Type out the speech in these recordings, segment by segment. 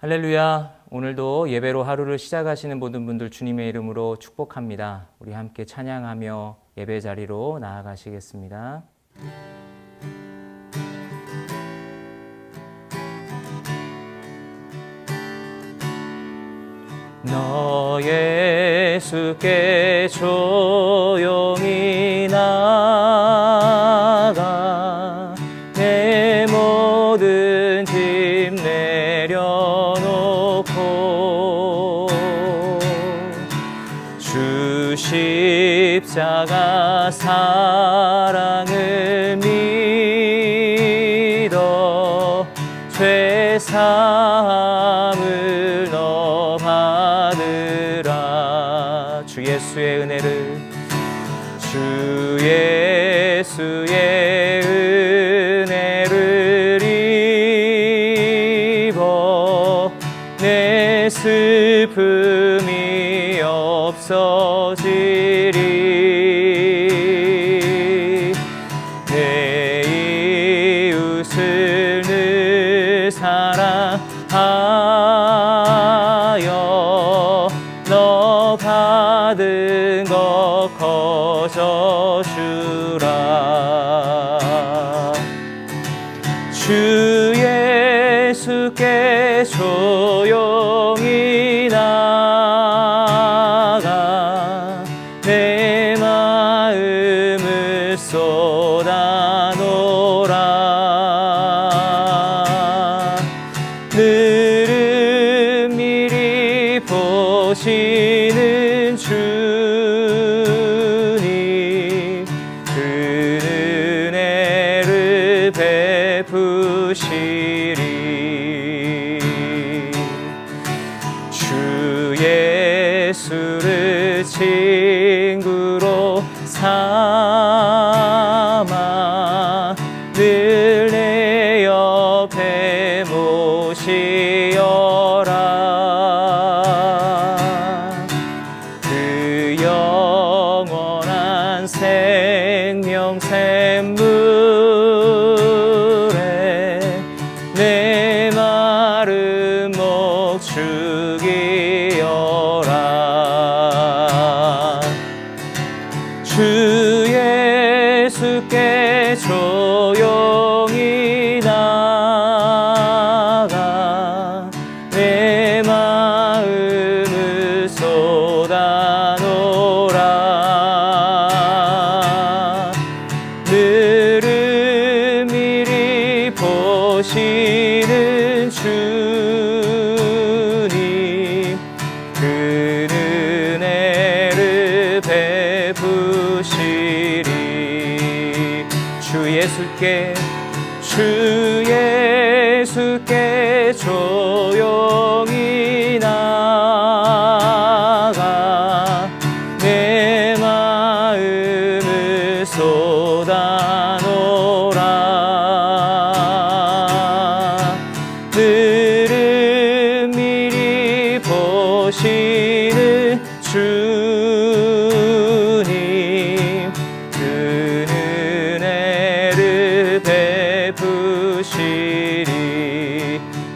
할렐루야. 오늘도 예배로 하루를 시작하시는 모든 분들 주님의 이름으로 축복합니다. 우리 함께 찬양하며 예배 자리로 나아가시겠습니다. 너 예수께 조용히 나가 내 모든 짐 내려놓고 주 십자가 사랑을 믿어 죄 사함을 너 받으라. 주 예수의 은혜를 주 예수의 은혜를 입어 내 슬픔이 없어지리. 내 이웃을 늘 사랑하여 너 받은 것 거저 주라. 주 예수께 조용히 나가 내 마음을 쏟아놓으라. 늘은 미리 보시는 주님 그 은혜를 베푸시리. 주 예수를 친구로 삼아 늘 내 옆에 모시어라. 그 영원한 생명 샘물에 내 마른 목 죽이어라. 주 예수께 조용히 나가 내 마음을 쏟아놓으라. 늘은 미리 보시는 주님 그 은혜를 베푸시리. 주 예수께 조용히 나가 내 마음을 쏟아놓으라. 늘은 미리 보시는 주님 그 은혜를 베푸시리.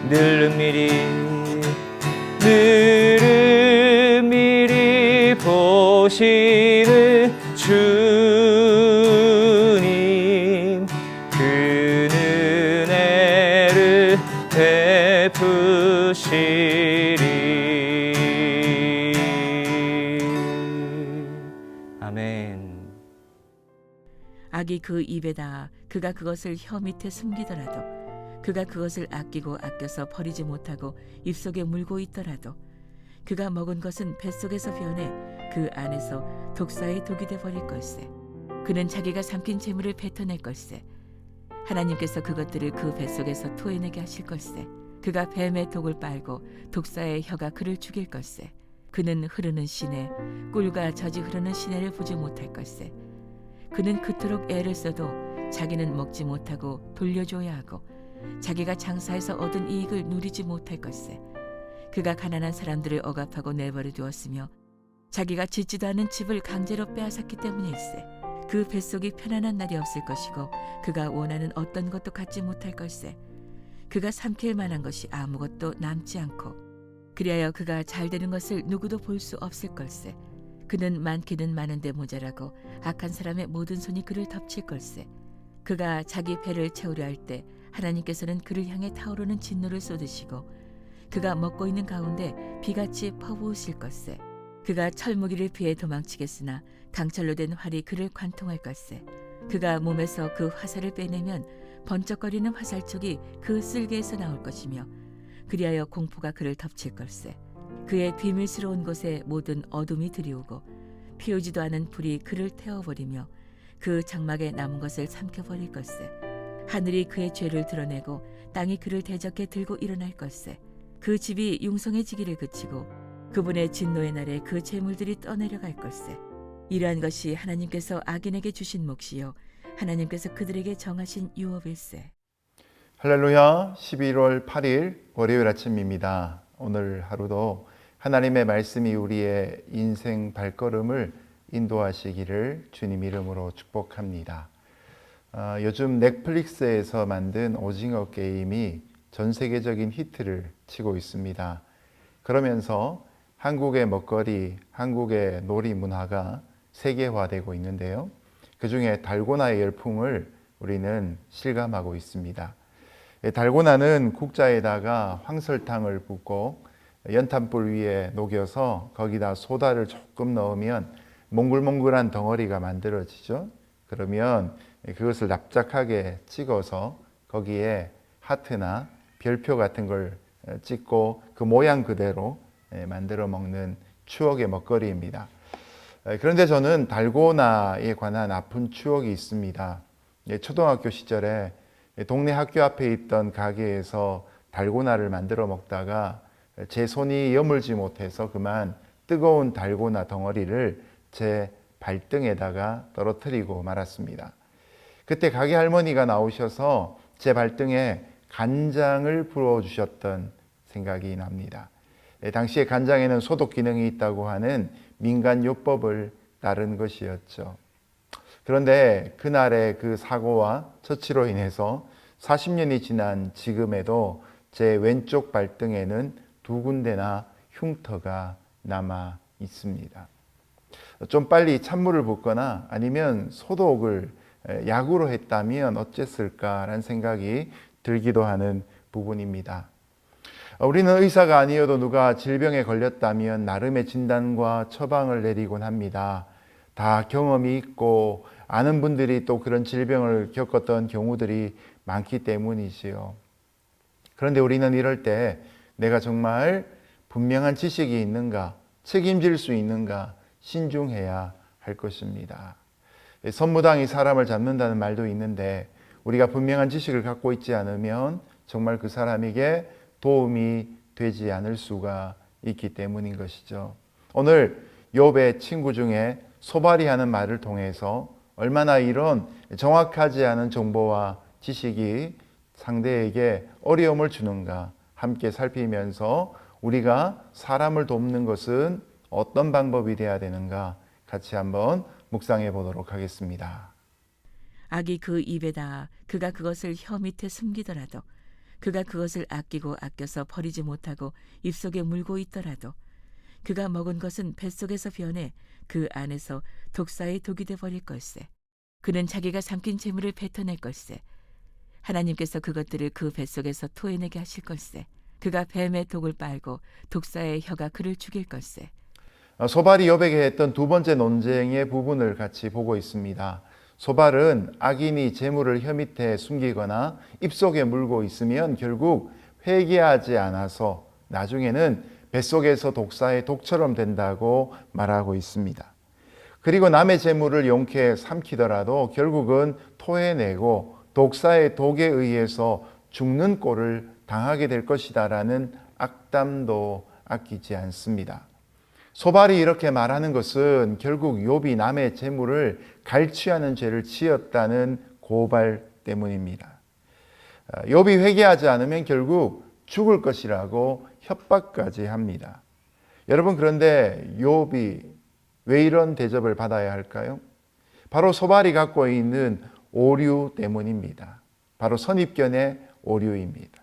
늘은 미리 보시는 주님 그 은혜를 베푸시리. 아멘. 악이 그 입에다 그가 그것을 혀 밑에 숨기더라도 그가 그것을 아끼고 아껴서 버리지 못하고 입속에 물고 있더라도 그가 먹은 것은 뱃속에서 변해 그 안에서 독사의 독이 돼 버릴 걸세. 그는 자기가 삼킨 재물을 뱉어낼 걸세. 하나님께서 그것들을 그 뱃속에서 토해내게 하실 걸세. 그가 뱀의 독을 빨고 독사의 혀가 그를 죽일 걸세. 그는 흐르는 시내 꿀과 젖이 흐르는 시내를 보지 못할 걸세. 그는 그토록 애를 써도 자기는 먹지 못하고 돌려줘야 하고 자기가 장사해서 얻은 이익을 누리지 못할 걸세. 그가 가난한 사람들을 억압하고 내버려 두었으며 자기가 짓지도 않은 집을 강제로 빼앗았기 때문일세. 그 뱃속이 편안한 날이 없을 것이고 그가 원하는 어떤 것도 갖지 못할 걸세. 그가 삼킬 만한 것이 아무것도 남지 않고 그리하여 그가 잘 되는 것을 누구도 볼 수 없을 걸세. 그는 많기는 많은데 모자라고 악한 사람의 모든 손이 그를 덮칠 걸세. 그가 자기 배를 채우려 할 때 하나님께서는 그를 향해 타오르는 진노를 쏟으시고 그가 먹고 있는 가운데 비같이 퍼부으실 것세. 그가 철무기를 피해 도망치겠으나 강철로 된 활이 그를 관통할 것세. 그가 몸에서 그 화살을 빼내면 번쩍거리는 화살촉이 그 쓸개에서 나올 것이며 그리하여 공포가 그를 덮칠 걸세. 그의 비밀스러운 곳에 모든 어둠이 들이오고 피우지도 않은 불이 그를 태워버리며 그 장막에 남은 것을 삼켜버릴 걸세. 하늘이 그의 죄를 드러내고 땅이 그를 대적해 들고 일어날 걸세. 그 집이 융성해지기를 그치고 그분의 진노의 날에 그 재물들이 떠내려갈 걸세. 이러한 것이 하나님께서 악인에게 주신 몫이요 하나님께서 그들에게 정하신 유업일세. 할렐루야. 11월 8일 월요일 아침입니다. 오늘 하루도 하나님의 말씀이 우리의 인생 발걸음을 인도하시기를 주님 이름으로 축복합니다. 요즘 넷플릭스에서 만든 오징어 게임이 전 세계적인 히트를 치고 있습니다. 그러면서 한국의 먹거리, 한국의 놀이 문화가 세계화되고 있는데요. 그중에 달고나의 열풍을 우리는 실감하고 있습니다. 달고나는 국자에다가 황설탕을 붓고 연탄불 위에 녹여서 거기다 소다를 조금 넣으면 몽글몽글한 덩어리가 만들어지죠. 그러면 그것을 납작하게 찍어서 거기에 하트나 별표 같은 걸 찍고 그 모양 그대로 만들어 먹는 추억의 먹거리입니다. 그런데 저는 달고나에 관한 아픈 추억이 있습니다. 초등학교 시절에 동네 학교 앞에 있던 가게에서 달고나를 만들어 먹다가 제 손이 여물지 못해서 그만 뜨거운 달고나 덩어리를 제 발등에다가 떨어뜨리고 말았습니다. 그때 가게 할머니가 나오셔서 제 발등에 간장을 부어주셨던 생각이 납니다. 당시에 간장에는 소독 기능이 있다고 하는 민간요법을 따른 것이었죠. 그런데 그날의 그 사고와 처치로 인해서 40년이 지난 지금에도 제 왼쪽 발등에는 2군데나 흉터가 남아 있습니다. 좀 빨리 찬물을 붓거나 아니면 소독을 약으로 했다면 어땠을까라는 생각이 들기도 하는 부분입니다. 우리는 의사가 아니어도 누가 질병에 걸렸다면 나름의 진단과 처방을 내리곤 합니다. 다 경험이 있고 아는 분들이 또 그런 질병을 겪었던 경우들이 많기 때문이지요. 그런데 우리는 이럴 때 내가 정말 분명한 지식이 있는가, 책임질 수 있는가 신중해야 할 것입니다. 선무당이 사람을 잡는다는 말도 있는데 우리가 분명한 지식을 갖고 있지 않으면 정말 그 사람에게 도움이 되지 않을 수가 있기 때문인 것이죠. 오늘 욥의 친구 중에 소발이 하는 말을 통해서 얼마나 이런 정확하지 않은 정보와 지식이 상대에게 어려움을 주는가 함께 살피면서 우리가 사람을 돕는 것은 어떤 방법이 되어야 되는가 같이 한번 묵상해 보도록 하겠습니다. 악이 그 입에다 그가 그것을 혀 밑에 숨기더라도 그가 그것을 아끼고 아껴서 버리지 못하고 입속에 물고 있더라도 그가 먹은 것은 뱃속에서 변해 그 안에서 독사의 독이 돼 버릴 걸세. 그는 자기가 삼킨 재물을 뱉어낼 걸세. 하나님께서 그것들을 그 뱃속에서 토해내게 하실 걸세. 그가 뱀의 독을 빨고 독사의 혀가 그를 죽일 걸세. 소발이 욥에게 했던 두 번째 논쟁의 부분을 같이 보고 있습니다. 소발은 악인이 재물을 혀 밑에 숨기거나 입속에 물고 있으면 결국 회개하지 않아서 나중에는 뱃속에서 독사의 독처럼 된다고 말하고 있습니다. 그리고 남의 재물을 용케 삼키더라도 결국은 토해내고 독사의 독에 의해서 죽는 꼴을 당하게 될 것이다라는 악담도 아끼지 않습니다. 소발이 이렇게 말하는 것은 결국 욥이 남의 재물을 갈취하는 죄를 지었다는 고발 때문입니다. 욥이 회개하지 않으면 결국 죽을 것이라고 협박까지 합니다. 여러분, 그런데 욥이 왜 이런 대접을 받아야 할까요? 바로 소발이 갖고 있는 오류 때문입니다. 바로 선입견의 오류입니다.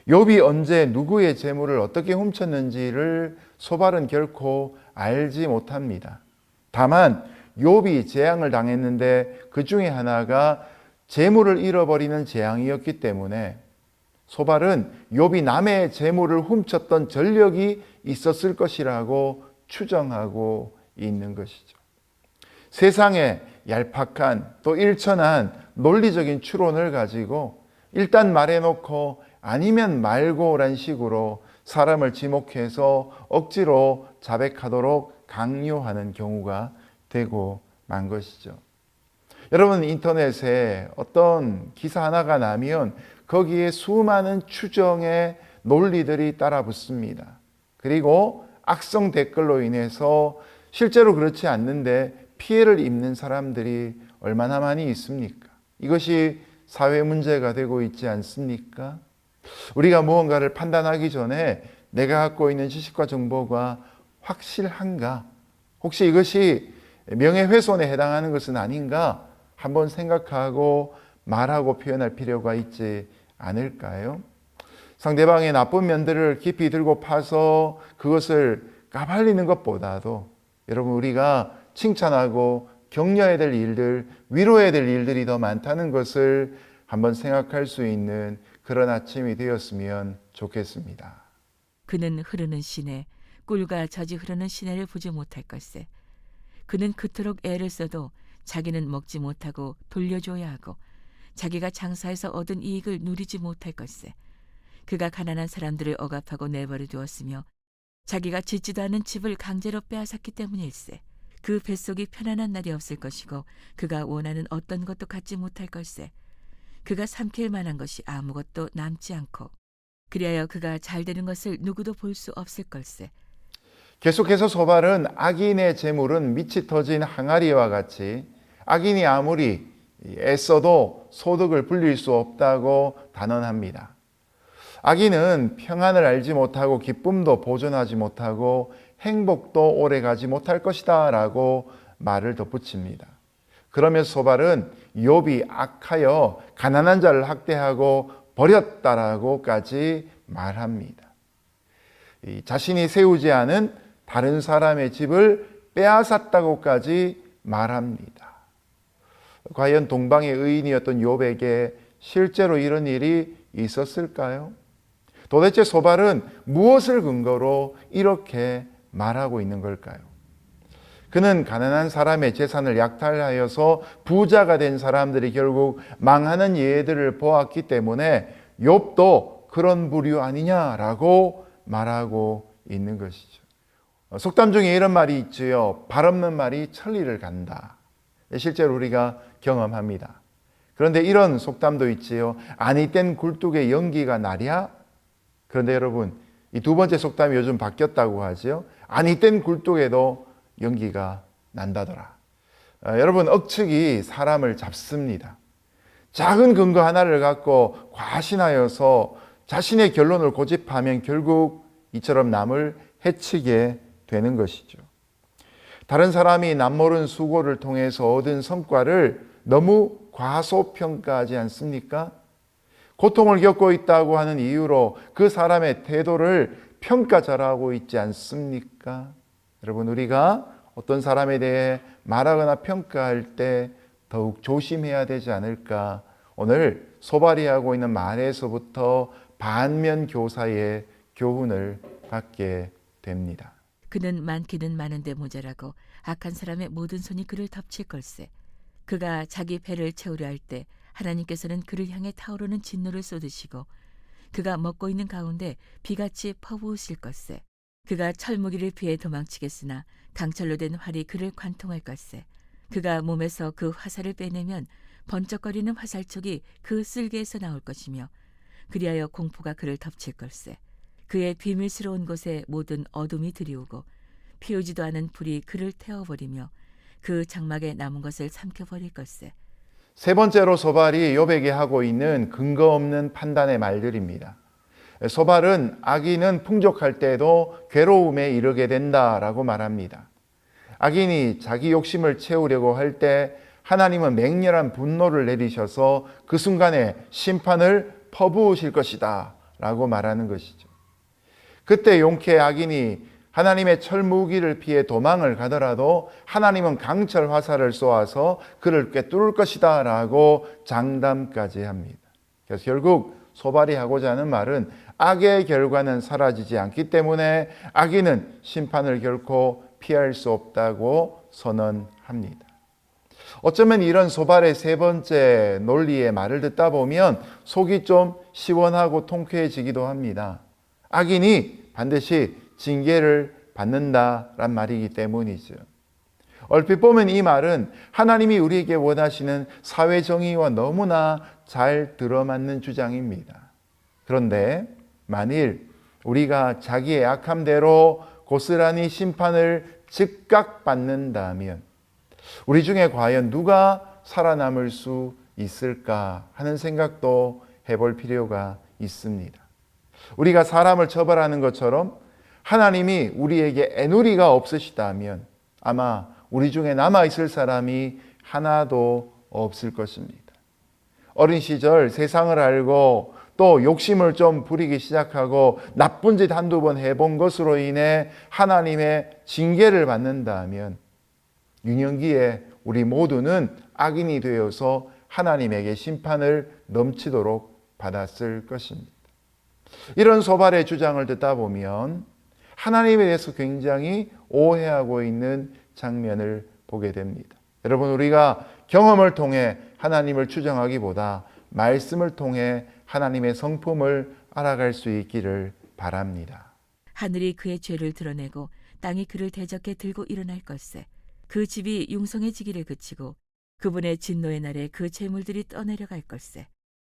욥이 언제 누구의 재물을 어떻게 훔쳤는지를 소발은 결코 알지 못합니다. 다만 욥이 재앙을 당했는데 그 중에 하나가 재물을 잃어버리는 재앙이었기 때문에 소발은 욥이 남의 재물을 훔쳤던 전력이 있었을 것이라고 추정하고 있는 것이죠. 세상에 얄팍한 또 일천한 논리적인 추론을 가지고 일단 말해놓고 아니면 말고란 식으로 사람을 지목해서 억지로 자백하도록 강요하는 경우가 되고 만 것이죠. 여러분, 인터넷에 어떤 기사 하나가 나면 거기에 수많은 추정의 논리들이 따라붙습니다. 그리고 악성 댓글로 인해서 실제로 그렇지 않는데 피해를 입는 사람들이 얼마나 많이 있습니까? 이것이 사회 문제가 되고 있지 않습니까? 우리가 무언가를 판단하기 전에 내가 갖고 있는 지식과 정보가 확실한가? 혹시 이것이 명예훼손에 해당하는 것은 아닌가? 한번 생각하고 말하고 표현할 필요가 있지 않을까요? 상대방의 나쁜 면들을 깊이 들고 파서 그것을 까발리는 것보다도 여러분, 우리가 칭찬하고 격려해야 될 일들, 위로해야 될 일들이 더 많다는 것을 한번 생각할 수 있는 그런 아침이 되었으면 좋겠습니다. 그는 흐르는 시내, 꿀과 젖이 흐르는 시내를 보지 못할 걸세. 그는 그토록 애를 써도 자기는 먹지 못하고 돌려줘야 하고 자기가 장사해서 얻은 이익을 누리지 못할 걸세. 그가 가난한 사람들을 억압하고 내버려 두었으며 자기가 짓지도 않은 집을 강제로 빼앗았기 때문일세. 그 뱃속이 편안한 날이 없을 것이고 그가 원하는 어떤 것도 갖지 못할 걸세. 그가 삼킬 만한 것이 아무것도 남지 않고 그리하여 그가 잘 되는 것을 누구도 볼 수 없을 걸세. 계속해서 소발은 악인의 재물은 밑이 터진 항아리와 같이 악인이 아무리 애써도 소득을 불릴 수 없다고 단언합니다. 악인은 평안을 알지 못하고 기쁨도 보존하지 못하고 행복도 오래가지 못할 것이다 라고 말을 덧붙입니다. 그러면서 소발은 욥이 악하여 가난한 자를 학대하고 버렸다라고까지 말합니다. 자신이 세우지 않은 다른 사람의 집을 빼앗았다고까지 말합니다. 과연 동방의 의인이었던 욥에게 실제로 이런 일이 있었을까요? 도대체 소발은 무엇을 근거로 이렇게 말하고 있는 걸까요? 그는 가난한 사람의 재산을 약탈하여서 부자가 된 사람들이 결국 망하는 예들을 보았기 때문에 욥도 그런 부류 아니냐라고 말하고 있는 것이죠. 속담 중에 이런 말이 있지요. 발 없는 말이 천리를 간다. 실제로 우리가 경험합니다. 그런데 이런 속담도 있지요. 아니 땐 굴뚝에 연기가 나랴? 그런데 여러분, 이 두 번째 속담이 요즘 바뀌었다고 하죠. 아니 땐 굴뚝에도 연기가 난다더라. 여러분, 억측이 사람을 잡습니다. 작은 근거 하나를 갖고 과신하여서 자신의 결론을 고집하면 결국 이처럼 남을 해치게 되는 것이죠. 다른 사람이 남모른 수고를 통해서 얻은 성과를 너무 과소평가하지 않습니까? 고통을 겪고 있다고 하는 이유로 그 사람의 태도를 평가절하고 있지 않습니까? 여러분, 우리가 어떤 사람에 대해 말하거나 평가할 때 더욱 조심해야 되지 않을까? 오늘 소발이 하고 있는 말에서부터 반면 교사의 교훈을 받게 됩니다. 그는 많기는 많은데 모자라고 악한 사람의 모든 손이 그를 덮칠 걸세. 그가 자기 배를 채우려 할 때 하나님께서는 그를 향해 타오르는 진노를 쏟으시고 그가 먹고 있는 가운데 비같이 퍼부으실 것세. 그가 철무기를 피해 도망치겠으나 강철로 된 활이 그를 관통할 것세. 그가 몸에서 그 화살을 빼내면 번쩍거리는 화살촉이 그 쓸개에서 나올 것이며 그리하여 공포가 그를 덮칠 걸세. 그의 비밀스러운 곳에 모든 어둠이 들이오고 피우지도 않은 불이 그를 태워버리며 그 장막에 남은 것을 삼켜버릴 것세. 세 번째로 소발이 욥에게 하고 있는 근거 없는 판단의 말들입니다. 소발은 악인은 풍족할 때도 괴로움에 이르게 된다라고 말합니다. 악인이 자기 욕심을 채우려고 할 때 하나님은 맹렬한 분노를 내리셔서 그 순간에 심판을 퍼부으실 것이다 라고 말하는 것이죠. 그때 용케 악인이 하나님의 철무기를 피해 도망을 가더라도 하나님은 강철 화살을 쏘아서 그를 꿰뚫을 것이다 라고 장담까지 합니다. 그래서 결국 소발이 하고자 하는 말은 악의 결과는 사라지지 않기 때문에 악인은 심판을 결코 피할 수 없다고 선언합니다. 어쩌면 이런 소발의 세 번째 논리의 말을 듣다 보면 속이 좀 시원하고 통쾌해지기도 합니다. 악인이 반드시 징계를 받는다란 말이기 때문이죠. 얼핏 보면 이 말은 하나님이 우리에게 원하시는 사회 정의와 너무나 잘 들어맞는 주장입니다. 그런데 만일 우리가 자기의 악함대로 고스란히 심판을 즉각 받는다면 우리 중에 과연 누가 살아남을 수 있을까 하는 생각도 해볼 필요가 있습니다. 우리가 사람을 처벌하는 것처럼 하나님이 우리에게 애누리가 없으시다면 아마 우리 중에 남아있을 사람이 하나도 없을 것입니다. 어린 시절 세상을 알고 또 욕심을 좀 부리기 시작하고 나쁜 짓 한두 번 해본 것으로 인해 하나님의 징계를 받는다면 유년기에 우리 모두는 악인이 되어서 하나님에게 심판을 넘치도록 받았을 것입니다. 이런 소발의 주장을 듣다 보면 하나님에 대해서 굉장히 오해하고 있는 장면을 보게 됩니다. 여러분, 우리가 경험을 통해 하나님을 추정하기보다 말씀을 통해 하나님의 성품을 알아갈 수 있기를 바랍니다. 하늘이 그의 죄를 드러내고 땅이 그를 대적해 들고 일어날 것세. 그 집이 융성해지기를 그치고 그분의 진노의 날에 그 재물들이 떠내려갈 것세.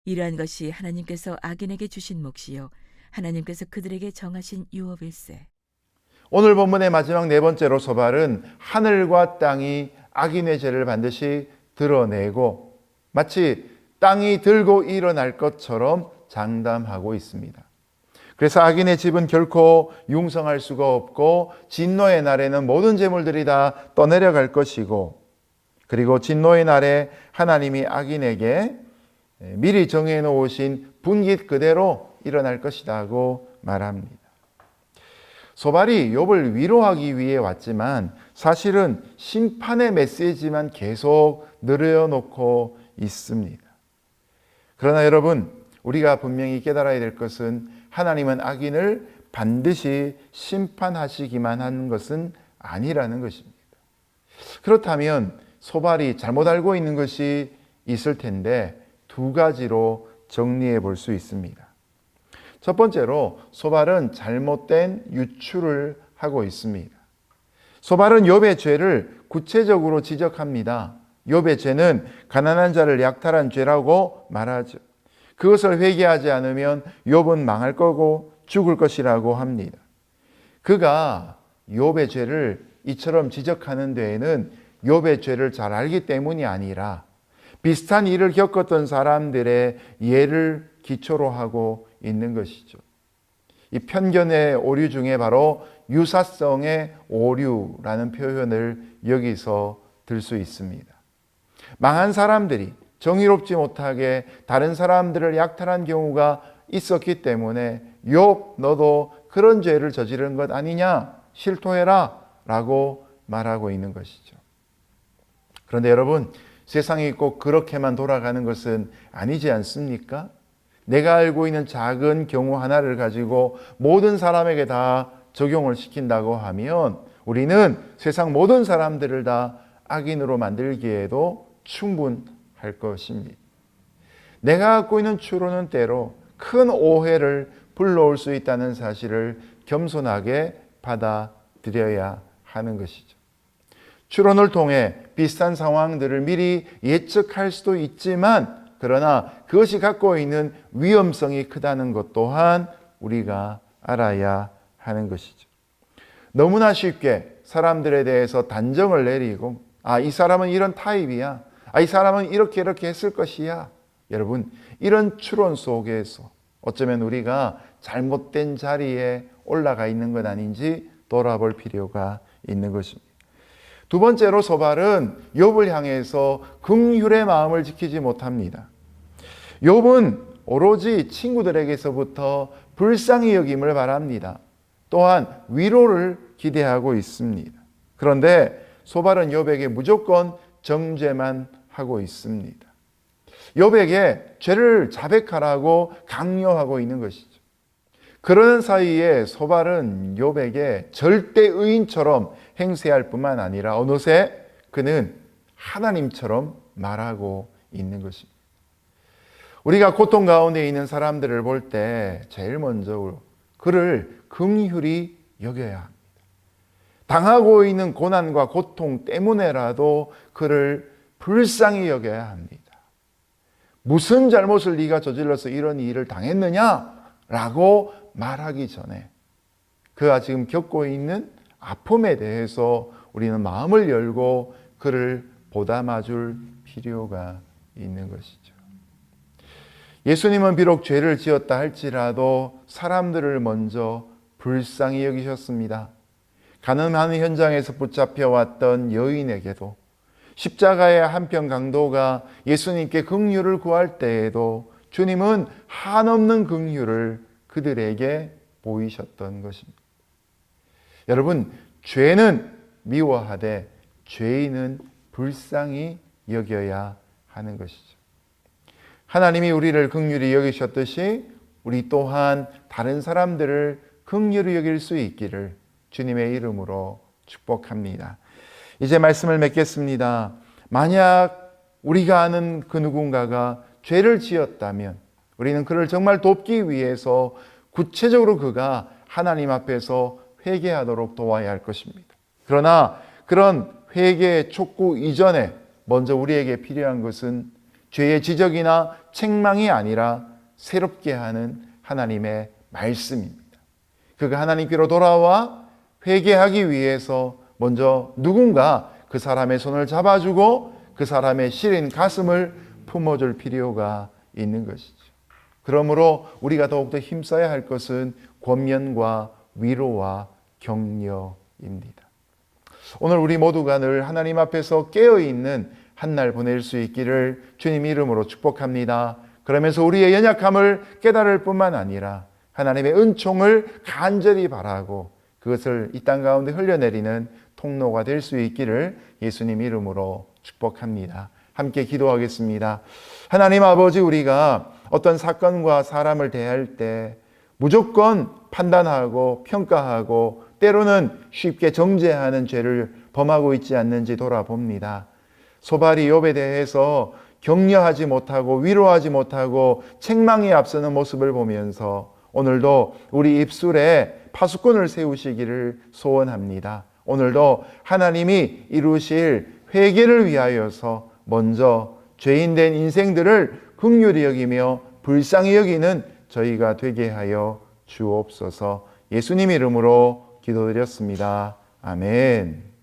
이러한 것이 하나님께서 악인에게 주신 몫이요 하나님께서 그들에게 정하신 유업일세. 오늘 본문의 마지막 네 번째로 소발은 하늘과 땅이 악인의 죄를 반드시 드러내고 마치 땅이 들고 일어날 것처럼 장담하고 있습니다. 그래서 악인의 집은 결코 융성할 수가 없고 진노의 날에는 모든 재물들이 다 떠내려갈 것이고 그리고 진노의 날에 하나님이 악인에게 미리 정해 놓으신 분깃 그대로 일어날 것이라고 말합니다. 소발이 욥을 위로하기 위해 왔지만 사실은 심판의 메시지만 계속 늘어놓고 있습니다. 그러나 여러분, 우리가 분명히 깨달아야 될 것은 하나님은 악인을 반드시 심판하시기만 하는 것은 아니라는 것입니다. 그렇다면 소발이 잘못 알고 있는 것이 있을 텐데 두 가지로 정리해 볼 수 있습니다. 첫 번째로 소발은 잘못된 유추를 하고 있습니다. 소발은 욥의 죄를 구체적으로 지적합니다. 욥의 죄는 가난한 자를 약탈한 죄라고 말하죠. 그것을 회개하지 않으면 욥은 망할 거고 죽을 것이라고 합니다. 그가 욥의 죄를 이처럼 지적하는 데에는 욥의 죄를 잘 알기 때문이 아니라 비슷한 일을 겪었던 사람들의 예를 기초로 하고 있는 것이죠. 이 편견의 오류 중에 바로 유사성의 오류라는 표현을 여기서 들 수 있습니다. 망한 사람들이 정의롭지 못하게 다른 사람들을 약탈한 경우가 있었기 때문에 욥 너도 그런 죄를 저지른 것 아니냐? 실토해라 라고 말하고 있는 것이죠. 그런데 여러분, 세상이 꼭 그렇게만 돌아가는 것은 아니지 않습니까? 내가 알고 있는 작은 경우 하나를 가지고 모든 사람에게 다 적용을 시킨다고 하면 우리는 세상 모든 사람들을 다 악인으로 만들기에도 충분할 것입니다. 내가 갖고 있는 추론은 때로 큰 오해를 불러올 수 있다는 사실을 겸손하게 받아들여야 하는 것이죠. 추론을 통해 비슷한 상황들을 미리 예측할 수도 있지만 그러나 그것이 갖고 있는 위험성이 크다는 것 또한 우리가 알아야 하는 것이죠. 너무나 쉽게 사람들에 대해서 단정을 내리고 이 사람은 이런 타입이야. 이 사람은 이렇게 했을 것이야. 여러분, 이런 추론 속에서 어쩌면 우리가 잘못된 자리에 올라가 있는 것 아닌지 돌아볼 필요가 있는 것입니다. 두 번째로 소발은 욥을 향해서 긍휼의 마음을 지키지 못합니다. 욥은 오로지 친구들에게서부터 불쌍히 여김을 바랍니다. 또한 위로를 기대하고 있습니다. 그런데 소발은 욥에게 무조건 정죄만 하고 있습니다. 욥에게 죄를 자백하라고 강요하고 있는 것이죠. 그러는 사이에 소발은 욥에게 절대 의인처럼 행세할 뿐만 아니라 어느새 그는 하나님처럼 말하고 있는 것입니다. 우리가 고통 가운데 있는 사람들을 볼 때 제일 먼저 그를 긍휼히 여겨야 합니다. 당하고 있는 고난과 고통 때문에라도 그를 불쌍히 여겨야 합니다. 무슨 잘못을 네가 저질러서 이런 일을 당했느냐라고 말하기 전에 그가 지금 겪고 있는 아픔에 대해서 우리는 마음을 열고 그를 보담아 줄 필요가 있는 것이죠. 예수님은 비록 죄를 지었다 할지라도 사람들을 먼저 불쌍히 여기셨습니다. 가늠하는 현장에서 붙잡혀왔던 여인에게도 십자가의 한편 강도가 예수님께 긍휼을 구할 때에도 주님은 한없는 긍휼을 그들에게 보이셨던 것입니다. 여러분, 죄는 미워하되 죄인은 불쌍히 여겨야 하는 것이죠. 하나님이 우리를 긍휼히 여기셨듯이 우리 또한 다른 사람들을 긍휼히 여길 수 있기를 주님의 이름으로 축복합니다. 이제 말씀을 맺겠습니다. 만약 우리가 아는 그 누군가가 죄를 지었다면 우리는 그를 정말 돕기 위해서 구체적으로 그가 하나님 앞에서 회개하도록 도와야 할 것입니다. 그러나 그런 회개의 촉구 이전에 먼저 우리에게 필요한 것은 죄의 지적이나 책망이 아니라 새롭게 하는 하나님의 말씀입니다. 그가 하나님께로 돌아와 회개하기 위해서 먼저 누군가 그 사람의 손을 잡아주고 그 사람의 시린 가슴을 품어줄 필요가 있는 것이죠. 그러므로 우리가 더욱더 힘써야 할 것은 권면과 위로와 격려입니다. 오늘 우리 모두가 늘 하나님 앞에서 깨어있는 한 날 보낼 수 있기를 주님 이름으로 축복합니다. 그러면서 우리의 연약함을 깨달을 뿐만 아니라 하나님의 은총을 간절히 바라고 그것을 이 땅 가운데 흘려내리는 통로가 될 수 있기를 예수님 이름으로 축복합니다. 함께 기도하겠습니다. 하나님 아버지, 우리가 어떤 사건과 사람을 대할 때 무조건 판단하고 평가하고 때로는 쉽게 정죄하는 죄를 범하고 있지 않는지 돌아봅니다. 소발이 욥에 대해서 격려하지 못하고 위로하지 못하고 책망이 앞서는 모습을 보면서 오늘도 우리 입술에 파수꾼을 세우시기를 소원합니다. 오늘도 하나님이 이루실 회개를 위하여서 먼저 죄인된 인생들을 긍휼히 여기며 불쌍히 여기는 저희가 되게 하여 주옵소서. 예수님 이름으로 기도드렸습니다. 아멘.